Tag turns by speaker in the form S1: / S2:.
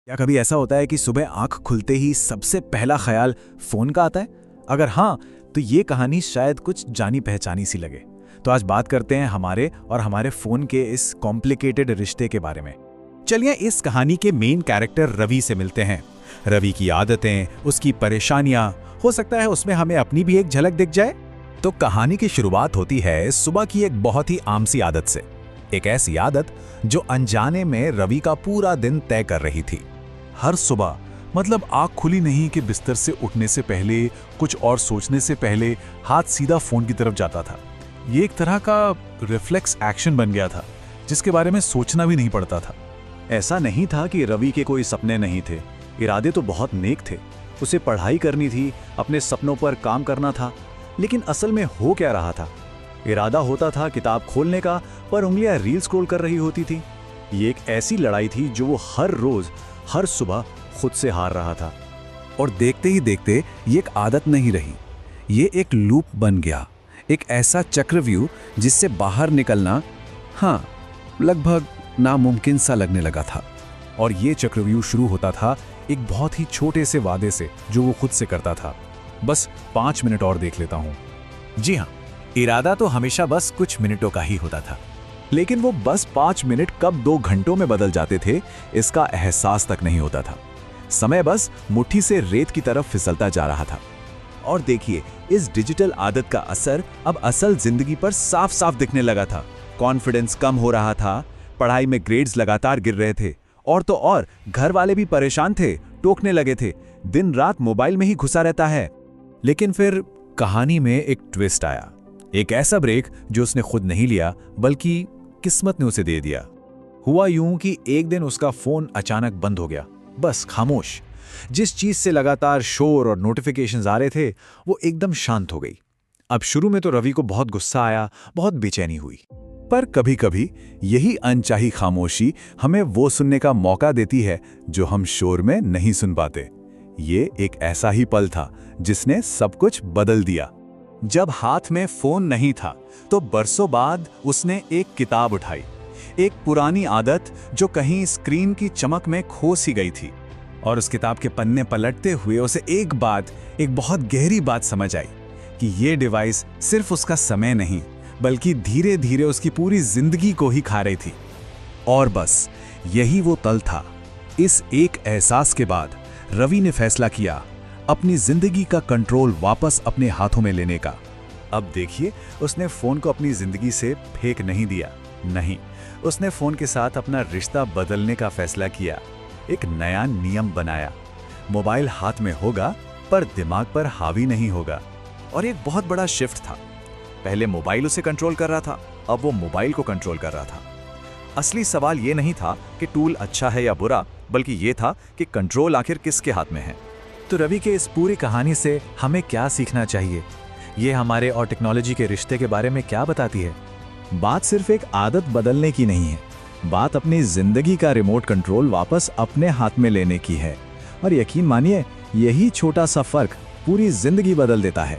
S1: क्या कभी ऐसा होता है कि सुबह आंख खुलते ही सबसे पहला ख्याल फोन का आता है? अगर हाँ, तो ये कहानी शायद कुछ जानी पहचानी सी लगे। तो आज बात करते हैं हमारे और हमारे फोन के इस कॉम्प्लिकेटेड रिश्ते के बारे में।
S2: चलिए इस कहानी के मेन कैरेक्टर रवि से मिलते हैं। रवि की आदतें, उसकी परेशानियां, हो सकता है उसमें हमें अपनी भी एक झलक दिख जाए। तो कहानी की शुरुआत होती है सुबह की एक बहुत ही आम सी आदत से। एक ऐसी आदत जो अनजाने में रवि का पूरा दिन तय कर रही थी।
S3: हर सुबह, मतलब आँख खुली नहीं कि बिस्तर से उठने से पहले, कुछ और सोचने से पहले हाथ सीधा फोन की तरफ जाता था। ये एक तरह का रिफ्लेक्स एक्शन बन गया था जिसके बारे में सोचना भी नहीं पड़ता था।
S1: ऐसा नहीं था कि रवि के कोई सपने नहीं थे। इरादे तो बहुत नेक थे। उसे पढ़ाई करनी थी, अपने सपनों पर काम करना था। लेकिन असल में हो क्या रहा था? इरादा होता था किताब खोलने का, पर उंगलियां रील स्क्रॉल कर रही होती थी। ये एक ऐसी लड़ाई थी जो वो हर रोज, हर सुबह खुद से हार रहा था।
S3: और देखते ही देखते ये एक आदत नहीं रही, ये एक लूप बन गया, एक ऐसा चक्रव्यूह जिससे बाहर निकलना लगभग नामुमकिन सा लगने लगा था।
S1: और ये चक्रव्यूह शुरू होता था एक बहुत ही छोटे से वादे से जो वो खुद से करता था। बस 5 मिनट और देख लेता हूँ।
S2: जी हाँ, इरादा तो हमेशा बस कुछ मिनटों का ही होता था।
S1: लेकिन वो बस 5 मिनट कब 2 घंटों में बदल जाते थे, इसका एहसास तक नहीं होता था। समय बस मुट्ठी से रेत की तरफ फिसलता जा रहा था। और देखिए, इस डिजिटल आदत का असर अब असल जिंदगी पर साफ साफ दिखने लगा था। कॉन्फिडेंस कम हो रहा था, पढ़ाई में ग्रेड्स लगातार गिर रहे थे, और तो और घर वाले भी परेशान थे, टोकने लगे थे, दिन रात मोबाइल में ही घुसा रहता है।
S2: लेकिन फिर कहानी में एक ट्विस्ट आया, एक ऐसा ब्रेक जो उसने खुद नहीं लिया बल्कि किस्मत ने उसे दे दिया।
S1: हुआ यूं कि एक दिन उसका फोन अचानक बंद हो गया, बस खामोश। जिस चीज से लगातार शोर और नोटिफिकेशंस आ रहे थे वो एकदम शांत हो गई। अब शुरू में तो रवि को बहुत गुस्सा आया, बहुत बेचैनी हुई। पर कभी कभी यही अनचाही खामोशी हमें वो सुनने का मौका देती है जो हम शोर में नहीं सुन पाते। ये एक ऐसा ही पल था जिसने सब कुछ बदल दिया। जब हाथ में फोन नहीं था तो बरसों बाद उसने एक किताब उठाई, एक पुरानी आदत जो कहीं स्क्रीन की चमक में खो सी गई थी। और उस किताब के पन्ने पलटते हुए उसे एक बहुत गहरी बात समझ आई कि ये डिवाइस सिर्फ उसका समय नहीं, बल्कि धीरे धीरे उसकी पूरी जिंदगी को ही खा रही थी। और बस यही वो तल था। इस एक एहसास के बाद रवि ने फैसला किया अपनी जिंदगी का कंट्रोल वापस अपने हाथों में लेने का। अब देखिए, उसने फोन को अपनी जिंदगी से फेंक नहीं दिया, नहीं, उसने फोन के साथ अपना रिश्ता बदलने का फैसला किया। एक नया नियम बनाया, मोबाइल हाथ में होगा पर दिमाग पर हावी नहीं होगा। और एक बहुत बड़ा शिफ्ट था। पहले मोबाइल उसे कंट्रोल कर रहा था, अब वो मोबाइल को कंट्रोल कर रहा था। असली सवाल ये नहीं था कि टूल अच्छा है या बुरा, बल्कि ये था कि कंट्रोल आखिर किसके हाथ में है। तो रवि के इस पूरी कहानी से हमें क्या सीखना चाहिए? ये हमारे और टेक्नोलॉजी के रिश्ते के बारे में क्या बताती है? बात सिर्फ एक आदत बदलने की नहीं है, बात अपनी जिंदगी का रिमोट कंट्रोल वापस अपने हाथ में लेने की है। और यकीन मानिए, यही छोटा सा फर्क पूरी जिंदगी बदल देता है।